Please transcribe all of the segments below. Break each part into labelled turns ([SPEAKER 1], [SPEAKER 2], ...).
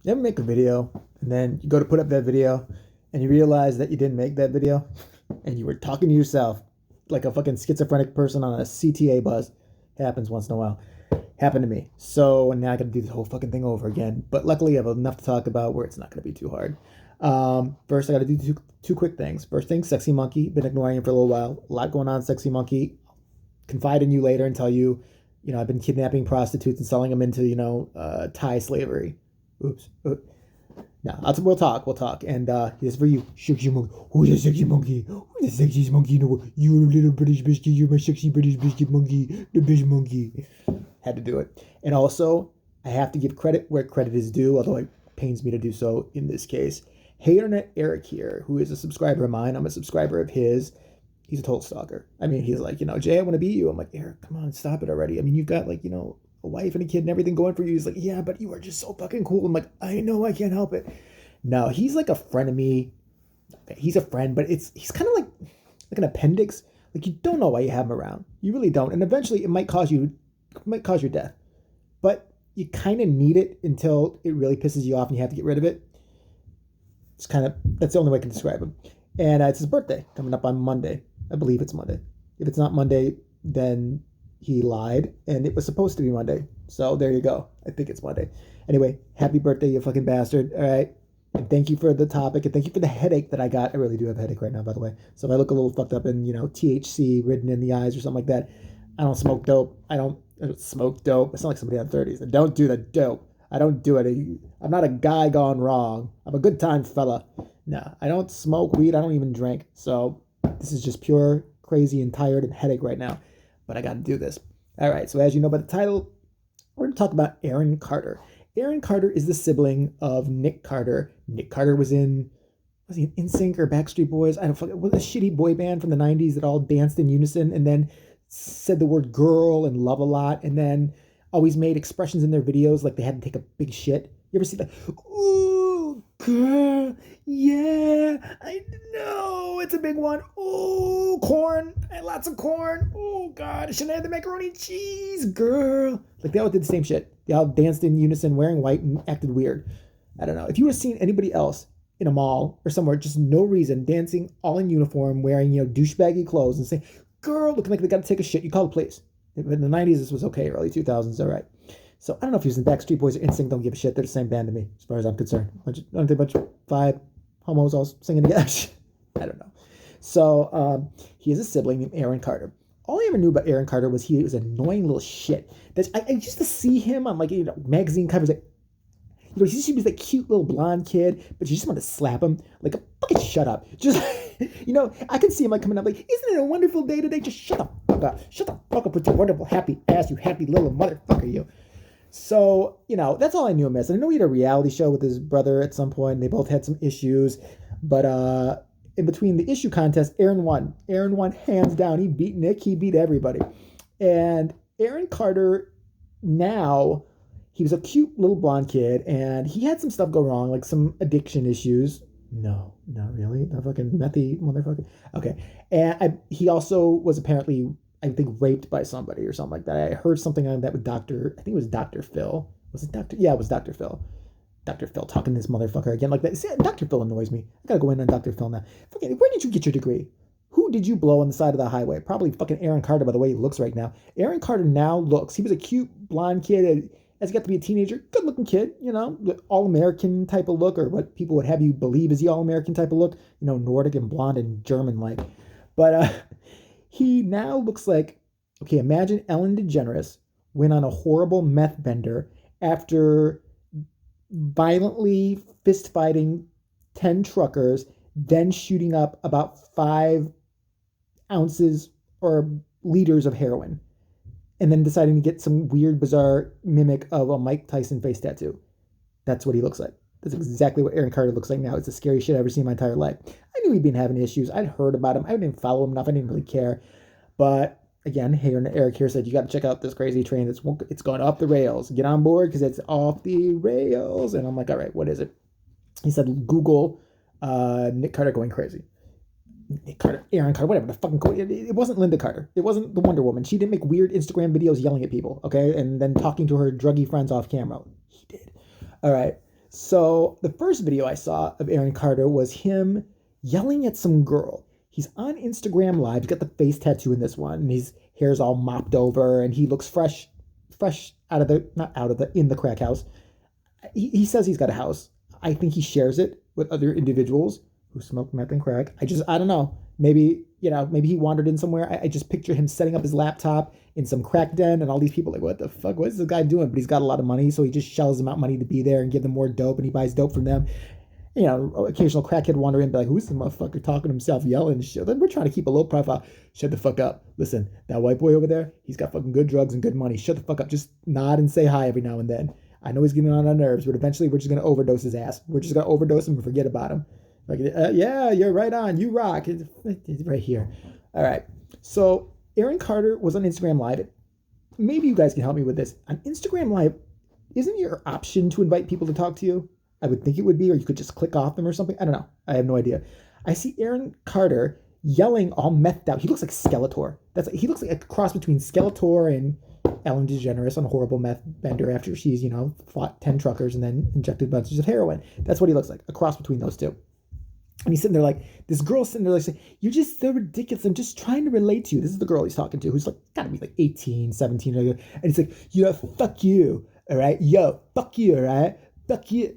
[SPEAKER 1] You ever make a video and then you go to put up that video and you realize that you didn't make that video and you were talking to yourself like a fucking schizophrenic person on a CTA bus? Happens once in a while. Happened to me. So now I got to do this whole fucking thing over again. But luckily, I have enough to talk about where it's not going to be too hard. First, I got to do two quick things. First thing, Sexy Monkey. Been ignoring him for a little while. A lot going on, Sexy Monkey. Confide in you later and tell you, I've been kidnapping prostitutes and selling them into, Thai slavery. Oops. No, we'll talk. We'll talk. And this is for you, sexy monkey. Who's a sexy monkey? Who's the sexiest monkey in the world? You're a little British biscuit. You're my sexy British biscuit monkey. The bitch monkey. Had to do it. And also, I have to give credit where credit is due, although it pains me to do so in this case. Hey Internet Eric here, who is a subscriber of mine. I'm a subscriber of his. He's a total stalker. I mean, he's like, Jay, I want to beat you. I'm like, Eric, come on, stop it already. I mean, you've got like, a wife and a kid and everything going for you. He's like, yeah, but you are just so fucking cool. I'm like, I know, I can't help it. No, he's like a friend of me. He's a friend, but he's kind of like an appendix. Like you don't know why you have him around. You really don't. And eventually it might cause your death. But you kind of need it until it really pisses you off and you have to get rid of it. That's the only way I can describe him. And it's his birthday coming up on Monday. I believe it's Monday. If it's not Monday, then he lied and it was supposed to be Monday. So there you go. I think it's Monday. Anyway, happy birthday, you fucking bastard. All right. And thank you for the topic and thank you for the headache that I got. I really do have a headache right now, by the way. So if I look a little fucked up and, THC ridden in the eyes or something like that, I don't smoke dope. I don't smoke dope. It's not like somebody on 30s. I don't do the dope. I don't do it. I'm not a guy gone wrong. I'm a good time fella. No, I don't smoke weed. I don't even drink. So this is just pure crazy and tired and headache right now. But I got to do this. All right. So as you know by the title, we're going to talk about Aaron Carter. Aaron Carter is the sibling of Nick Carter. Nick Carter was he in NSYNC or Backstreet Boys? I don't fucking, was a shitty boy band from the 90s that all danced in unison and then said the word girl and love a lot and then always made expressions in their videos like they had to take a big shit. You ever see that? Ooh, girl, yeah, I know, it's a big one. Ooh, corn, lots of corn. Oh, God, should I have the macaroni and cheese, girl? Like they all did the same shit. They all danced in unison, wearing white and acted weird. I don't know. If you would have seen anybody else in a mall or somewhere, just no reason, dancing all in uniform, wearing, douchebaggy clothes and saying, girl, looking like they got to take a shit, you call the police. In the 90s, this was okay. Early 2000s, all right. So I don't know if he was in Backstreet Boys or NSYNC. Don't give a shit. They're the same band to me, as far as I'm concerned. Aren't they a bunch of five homos all singing together? I don't know. So he has a sibling named Aaron Carter. All I ever knew about Aaron Carter was he was an annoying little shit. I used to see him on like magazine covers. Like, he used to be this like cute little blonde kid, but you just want to slap him. Like, fucking shut up. Just, I could see him like coming up like, isn't it a wonderful day today? Just shut the fuck up. Shut the fuck up with your wonderful happy ass, you happy little motherfucker, you. So, that's all I knew him as. And I know he had a reality show with his brother at some point. And they both had some issues. But in between the issue contest, Aaron won. Aaron won hands down. He beat Nick. He beat everybody. And Aaron Carter now, he was a cute little blonde kid. And he had some stuff go wrong, like some addiction issues. No, not really. The fucking methy motherfucker. Okay. And he also was apparently, I think, raped by somebody or something like that. I heard something on that with I think it was Dr. Phil. Was it Dr.? Yeah, it was Dr. Phil. Dr. Phil talking to this motherfucker again like that. See, Dr. Phil annoys me. I gotta go in on Dr. Phil now. Fucking, where did you get your degree? Who did you blow on the side of the highway? Probably fucking Aaron Carter by the way he looks right now. Aaron Carter now looks, he was a cute blonde kid as he got to be a teenager. Good looking kid, all-American type of look, or what people would have you believe is the all-American type of look. Nordic and blonde and German-like. But he now looks like, okay, imagine Ellen DeGeneres went on a horrible meth bender after violently fist fighting 10 truckers, then shooting up about 5 ounces or liters of heroin, and then deciding to get some weird, bizarre mimic of a Mike Tyson face tattoo. That's what he looks like. That's exactly what Aaron Carter looks like now. It's the scariest shit I've ever seen in my entire life. I knew he'd been having issues. I'd heard about him. I didn't follow him enough. I didn't really care. But again, Eric here said, you got to check out this crazy train. It's going off the rails. Get on board because it's off the rails. And I'm like, all right, what is it? He said, Google Nick Carter going crazy. Nick Carter, Aaron Carter, whatever the fucking. It wasn't Linda Carter. It wasn't the Wonder Woman. She didn't make weird Instagram videos yelling at people, okay? And then talking to her druggy friends off camera. He did. All right. So the first video I saw of Aaron Carter was him yelling at some girl. He's on Instagram Live. He's got the face tattoo in this one, and his hair's all mopped over, and he looks fresh out of the, not out of the, in the crack house. He says he's got a house. I think he shares it with other individuals who smoke meth and crack. I don't know. Maybe he wandered in somewhere. I just picture him setting up his laptop in some crack den, and all these people are like, what the fuck? What is this guy doing? But he's got a lot of money, so he just shells them out money to be there and give them more dope, and he buys dope from them. Occasional crackhead wander in and be like, who's the motherfucker talking to himself, yelling and shit? Then we're trying to keep a low profile. Shut the fuck up. Listen, that white boy over there, he's got fucking good drugs and good money. Shut the fuck up. Just nod and say hi every now and then. I know he's getting on our nerves, but eventually we're just going to overdose his ass. We're just going to overdose him and forget about him. Like, yeah, you're right on. You rock. It's right here. All right. So Aaron Carter was on Instagram Live. Maybe you guys can help me with this. On Instagram Live, isn't your option to invite people to talk to you? I would think it would be, or you could just click off them or something. I don't know. I have no idea. I see Aaron Carter yelling all methed out. He looks like Skeletor. He looks like a cross between Skeletor and Ellen DeGeneres on a horrible meth bender after she's, fought 10 truckers and then injected bunches of heroin. That's what he looks like, a cross between those two. And he's sitting there like, this girl's sitting there like saying, you're just so ridiculous. I'm just trying to relate to you. This is the girl he's talking to, who's like, gotta be like 18, 17. And he's like, fuck you. All right. Yo, fuck you. All right. Fuck you.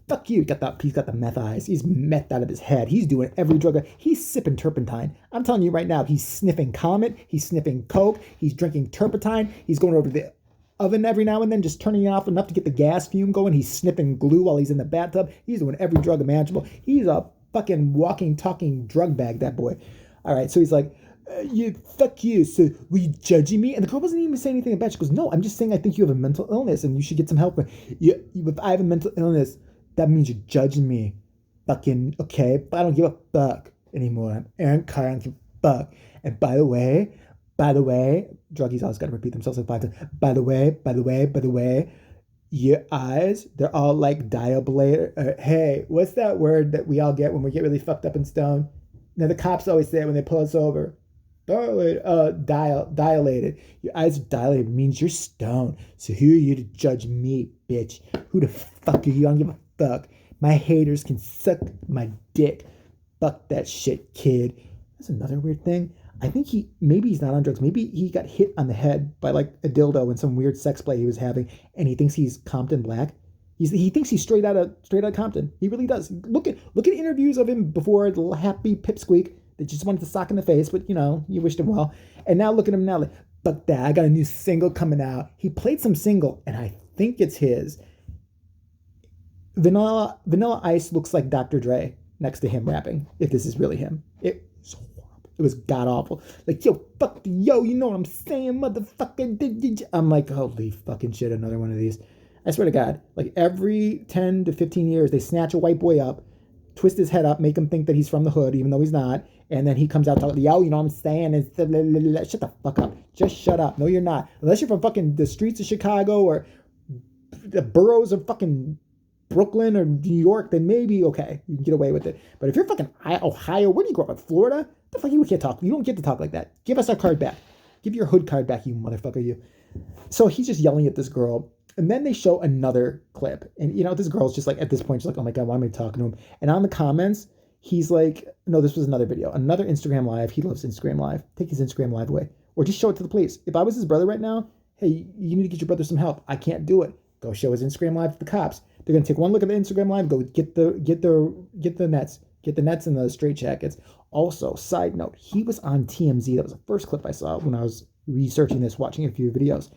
[SPEAKER 1] Fuck you. He's got the meth eyes. He's methed out of his head. He's doing every drug. He's sipping turpentine. I'm telling you right now, he's sniffing Comet. He's sniffing Coke. He's drinking turpentine. He's going over to the oven every now and then, just turning it off enough to get the gas fume going. He's sniffing glue while he's in the bathtub. He's doing every drug imaginable. He's a fucking walking, talking drug bag, that boy. All right, so he's like, fuck you. So were you judging me? And the girl wasn't even saying anything about it. She goes, no, I'm just saying I think you have a mental illness and you should get some help. If I have a mental illness, that means you're judging me. Fucking, okay, but I don't give a fuck anymore. I'm Aaron Carter, I don't give a fuck. And by the way, druggies always got to repeat themselves like 5 times. By the way, your eyes, they're all like dilated. Hey, what's that word that we all get when we get really fucked up and stoned? Now the cops always say it when they pull us over. Dilated. Your eyes are dilated means you're stoned. So who are you to judge me, bitch? Who the fuck are you? I don't give a fuck. My haters can suck my dick. Fuck that shit, kid. That's another weird thing. I think maybe he's not on drugs. Maybe he got hit on the head by like a dildo in some weird sex play he was having, and he thinks he's Compton Black. He thinks he's straight out of Compton. He really does. Look at interviews of him before, the happy pipsqueak that just wanted to sock in the face, but you wished him well. And now look at him now, like, fuck that, I got a new single coming out. He played some single, and I think it's his. Vanilla Ice looks like Dr. Dre next to him rapping, if this is really him. It was god awful. Like, yo, fuck the yo, you know what I'm saying, motherfucker. I'm like, holy fucking shit, another one of these. I swear to God, like every 10 to 15 years, they snatch a white boy up, twist his head up, make him think that he's from the hood, even though he's not. And then he comes out talking, yo, you know what I'm saying? And shut the fuck up. Just shut up. No, you're not. Unless you're from fucking the streets of Chicago or the boroughs of fucking Brooklyn or New York, then maybe, okay, you can get away with it. But if you're fucking Ohio, where do you grow up? In Florida? The fuck, you can't talk. You don't get to talk like that. Give us our card back. Give your hood card back, you motherfucker, you. So he's just yelling at this girl. And then they show another clip. And, this girl's just like, at this point, she's like, oh my God, why am I talking to him? And on the comments, he's like, no, this was another video. Another Instagram Live. He loves Instagram Live. Take his Instagram Live away. Or just show it to the police. If I was his brother right now, hey, you need to get your brother some help. I can't do it. Go show his Instagram Live to the cops. They're going to take one look at the Instagram Live, go get the nets. Get the nets and the straitjackets. Also, side note, he was on TMZ. That was the first clip I saw when I was researching this, watching a few videos.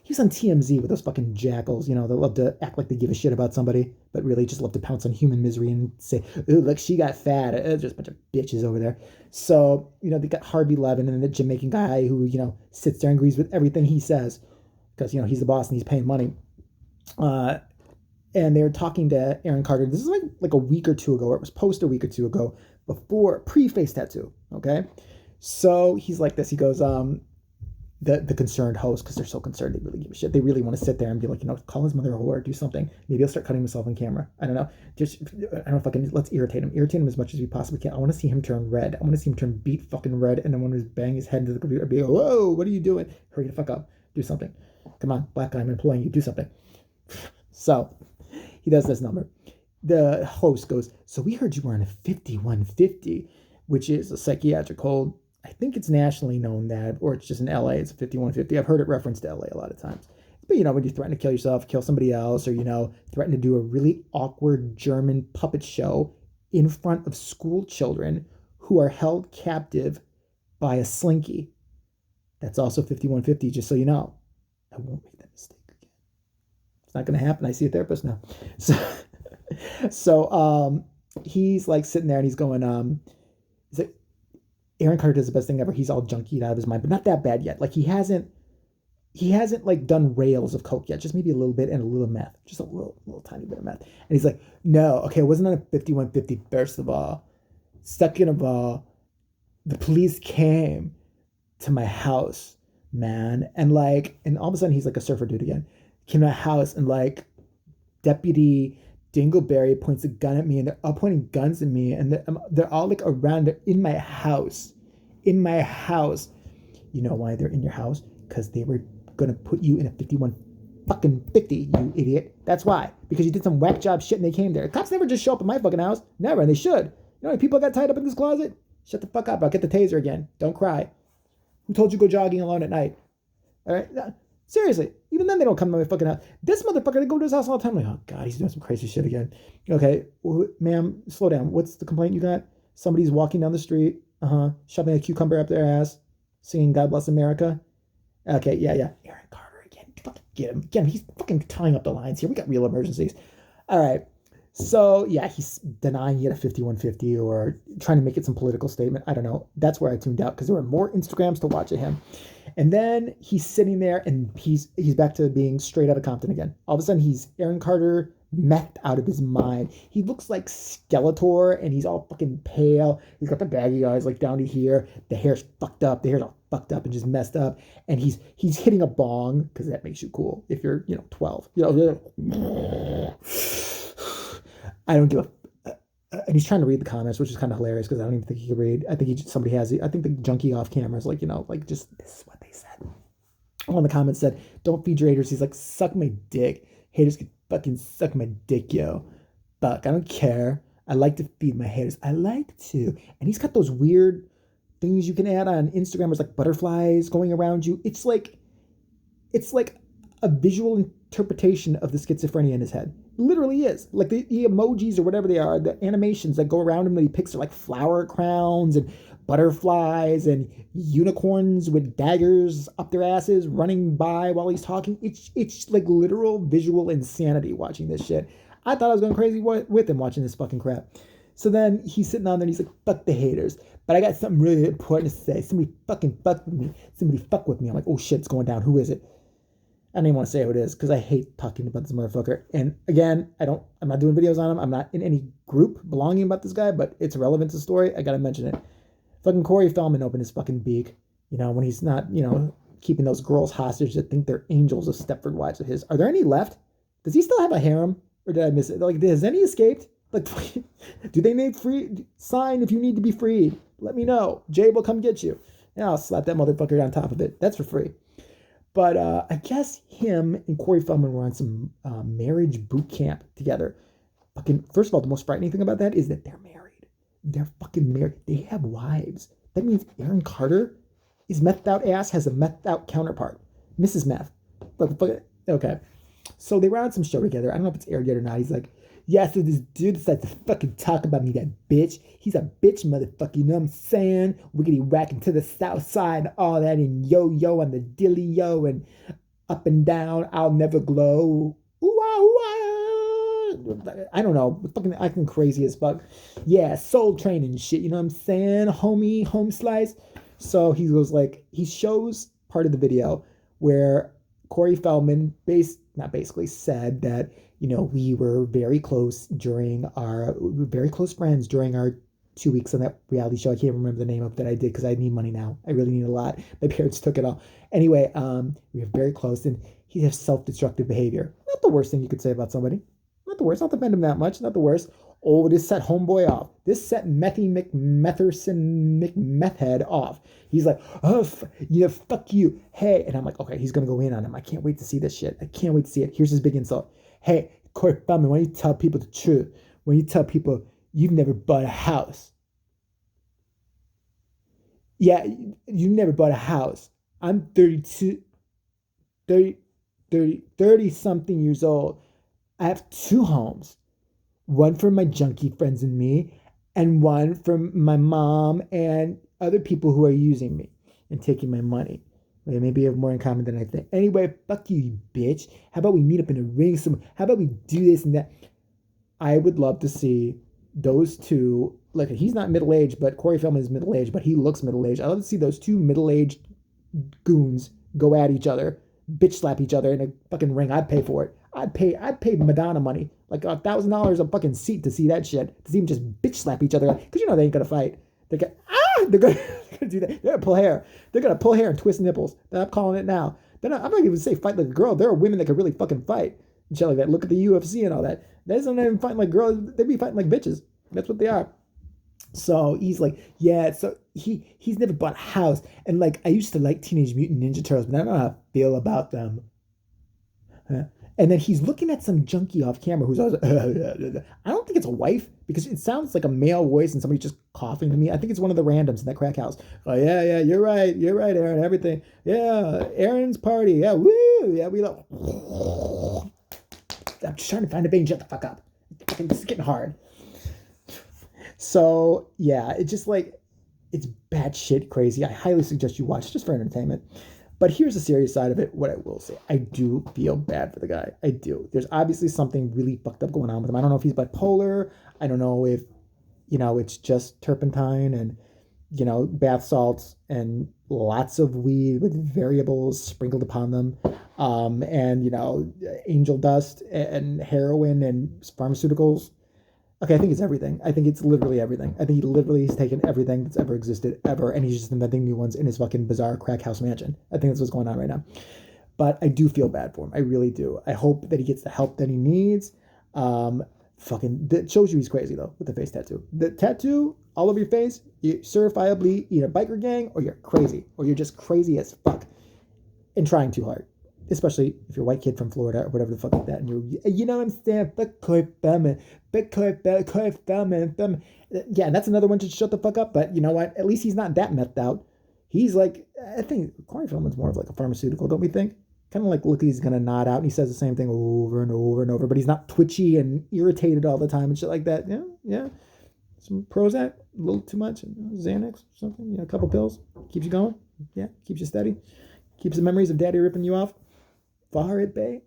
[SPEAKER 1] He was on TMZ with those fucking jackals, that love to act like they give a shit about somebody, but really just love to pounce on human misery and say, ooh, look, she got fat. There's just a bunch of bitches over there. So, they got Harvey Levin and then the Jamaican guy who, sits there and agrees with everything he says because, he's the boss and he's paying money. And they're talking to Aaron Carter. This is like a week or two ago, or it was post a week or two ago, pre-face tattoo, okay? So he's like this. He goes, the concerned host, because they're so concerned, they really give a shit. They really want to sit there and be like, call his mother a whore, do something. Maybe he'll start cutting himself on camera. I don't know. Let's irritate him. Irritate him as much as we possibly can. I want to see him turn red. I want to see him turn beet fucking red, and then want to bang his head into the computer and be like, whoa, what are you doing? Hurry the fuck up. Do something. Come on, black guy, I'm employing you. Do something. So he does this number. the host goes, so we heard you were on a 5150, which is a psychiatric hold. I think it's nationally known that, or it's just in LA, it's a 5150. I've heard it referenced to LA a lot of times. But when you threaten to kill yourself, kill somebody else, or threaten to do a really awkward German puppet show in front of school children who are held captive by a slinky. That's also 5150, just so you know. I won't make that mistake again. It's not going to happen. I see a therapist now. So he's like sitting there and he's going, he's like, Aaron Carter does the best thing ever. He's all junkied out of his mind, but not that bad yet. Like he hasn't like done rails of coke yet, just maybe a little bit and a little meth, just a little tiny bit of meth. And he's like, no, okay, it wasn't on a 5150. First of all, second of all, the police came to my house, man, and all of a sudden he's like a surfer dude again. Came to my house and like Deputy Dingleberry points a gun at me, and they're all pointing guns at me, and they're all like around. They're in my house, You know why they're in your house? Because they were gonna put you in a 51 fucking 50, you idiot. That's why. Because you did some whack job shit and they came there. Cops never just show up at my fucking house. Never, and they should. You know how many people got tied up in this closet? Shut the fuck up. I'll get the taser again. Don't cry. Who told you to go jogging alone at night? All right? Seriously. Even then they don't come to my fucking house. This motherfucker, they go to his house all the time. I'm like, oh God, he's doing some crazy shit again. Okay, ma'am, slow down. What's the complaint you got? Somebody's walking down the street, shoving a cucumber up their ass, singing God Bless America. Okay, yeah. Aaron Carter again. Fucking get him. Again, he's fucking tying up the lines here. We got real emergencies. All right. So, yeah, he's denying he had a 5150 or trying to make it some political statement. I don't know. That's where I tuned out because there were more Instagrams to watch of him. And then he's sitting there and he's back to being straight out of Compton again. All of a sudden, he's Aaron Carter methed out of his mind. He looks like Skeletor and he's all fucking pale. He's got the baggy eyes like down to here. The hair's fucked up. The hair's all fucked up and just messed up. And he's hitting a bong because that makes you cool if you're, 12. I don't give a. And he's trying to read the comments, which is kind of hilarious because I don't even think he could read. I think somebody has it. I think the junkie off camera is like, just this is what they said. One of the comments said, "Don't feed your haters." He's like, "Suck my dick. Haters can fucking suck my dick, yo. Fuck, I don't care. I like to feed my haters. I like to." And he's got those weird things you can add on Instagram. There's like butterflies going around you. It's like a visual interpretation of the schizophrenia in his head. It literally is. Like the emojis or whatever they are, the animations that go around him that he picks are like flower crowns and butterflies and unicorns with daggers up their asses running by while he's talking. It's like literal visual insanity watching this shit. I thought I was going crazy with him watching this fucking crap. So then he's sitting on there and he's like, fuck the haters. But I got something really important to say. Somebody fucking fuck with me. Somebody fuck with me. I'm like, oh shit, it's going down. Who is it? I don't even want to say who it is because I hate talking about this motherfucker. And again, I'm not doing videos on him. I'm not in any group belonging about this guy, but it's relevant to the story. I got to mention it. Fucking Corey Feldman opened his fucking beak, when he's not, keeping those girls hostage that think they're angels of Stepford wives of his. Are there any left? Does he still have a harem? Or did I miss it? Like, has any escaped? Like, do they name free? Sign if you need to be freed. Let me know. Jay will come get you. And I'll slap that motherfucker on top of it. That's for free. But I guess him and Corey Feldman were on some marriage boot camp together. Fucking, first of all, the most frightening thing about that is that they're married. They're fucking married. They have wives. That means Aaron Carter, his methed out ass has a methed out counterpart, Mrs. Meth. Okay. So they were on some show together. I don't know if it's aired yet or not. He's like, yeah, so this dude decides to fucking talk about me, that bitch. He's a bitch motherfucker, you know what I'm saying? Wiggity whacking to the south side and all that, and yo on the dilly yo and up and down, I'll never glow. I don't know, fucking acting crazy as fuck. Yeah, soul training shit, you know what I'm saying? Homie, home slice. So he goes like, he shows part of the video where Corey Feldman said that, we were very close very close friends during our 2 weeks on that reality show. I can't remember the name of that I did because I need money now. I really need a lot. My parents took it all. Anyway, we were very close and he has self-destructive behavior. Not the worst thing you could say about somebody. Not the worst. Not defend him that much. Not the worst. Oh, this set homeboy off. This set Methy McMetherson McMethhead off. He's like, oh, fuck you. Hey. And I'm like, okay, he's going to go in on him. I can't wait to see this shit. I can't wait to see it. Here's his big insult. Hey, Corey Feldman, why don't you tell people the truth? when you tell people you've never bought a house. Yeah, you never bought a house. I'm 32, 30, 30 something years old. I have two homes, one for my junkie friends and me, and one for my mom and other people who are using me and taking my money. Well, maybe you have more in common than I think. Anyway, fuck you, you bitch. How about we meet up in a ring somewhere? How about we do this and that? I would love to see those two. Like, he's not middle aged, but Corey Feldman is middle aged, but he looks middle aged. I'd love to see those two middle aged goons go at each other, bitch slap each other in a fucking ring. I'd pay for it. I'd pay Madonna money, like $1,000 a fucking seat to see that shit. To see them just bitch slap each other, because they ain't gonna fight. They're gonna, they're gonna do that. They're gonna pull hair. They're gonna pull hair and twist nipples. I'm calling it now. I'm not even say fight like a girl. There are women that can really fucking fight and shit like that. Look at the UFC and all that. That's not even fighting like girls. They be fighting like bitches. That's what they are. So he's like, yeah. So he's never bought a house, and like I used to like Teenage Mutant Ninja Turtles, but I don't know how I feel about them. Huh? And then he's looking at some junkie off camera who's always, I don't think it's a wife because it sounds like a male voice and somebody just coughing to me. I think it's one of the randoms in that crack house. Oh, yeah, you're right, Aaron, everything. Yeah, Aaron's party. Yeah, woo, yeah, we love. I'm just trying to find a vein. Shut the fuck up. This is getting hard. So, yeah, it's just like, it's batshit crazy. I highly suggest you watch just for entertainment. But here's the serious side of it. What I will say, I do feel bad for the guy. I do. There's obviously something really fucked up going on with him. I don't know if he's bipolar. I don't know if, it's just turpentine and, bath salts and lots of weed with variables sprinkled upon them. And, angel dust and heroin and pharmaceuticals. Okay, I think it's everything. I think it's literally everything. I think he literally has taken everything that's ever existed, ever, and he's just inventing new ones in his fucking bizarre crack house mansion. I think that's what's going on right now. But I do feel bad for him. I really do. I hope that he gets the help that he needs. That shows you he's crazy, though, with the face tattoo. The tattoo all over your face, you're certifiably either biker gang or you're crazy, or you're just crazy as fuck and trying too hard. Especially if you're a white kid from Florida or whatever the fuck like that, and you know what I'm saying? But Corey Feldman. Yeah, that's another one to shut the fuck up. But you know what? At least he's not that methed out. He's like, I think Corey Feldman's more of like a pharmaceutical, don't we think? Kind of like look, he's gonna nod out, and he says the same thing over and over and over, but he's not twitchy and irritated all the time and shit like that. Yeah. Some Prozac, a little too much, Xanax, something, a couple pills, keeps you going. Yeah, keeps you steady, keeps the memories of daddy ripping you off far at bay.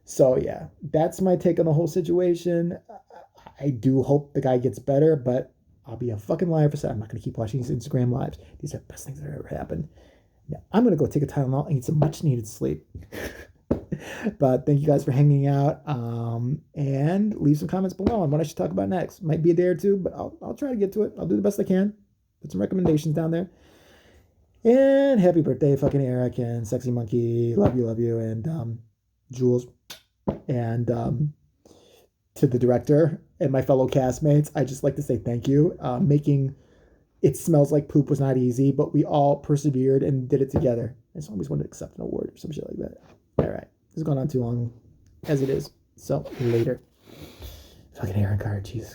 [SPEAKER 1] So yeah, that's my take on the whole situation. I do hope the guy gets better, but I'll be a fucking liar if I say I'm not going to keep watching these Instagram lives. These are the best things that ever happened. Now, I'm going to go take a Tylenol and get some much needed sleep. But thank you guys for hanging out. And leave some comments below on what I should talk about next. Might be a day or two, but I'll try to get to it. I'll do the best I can. Put some recommendations down there. And happy birthday, fucking Eric and Sexy Monkey. Love you. And Jules. And to the director and my fellow castmates, I just like to say thank you. Making It Smells Like Poop was not easy, but we all persevered and did it together. I just always wanted to accept an award or some shit like that. All right. This has gone on too long as it is. So later. Fucking Aaron Carr, Jesus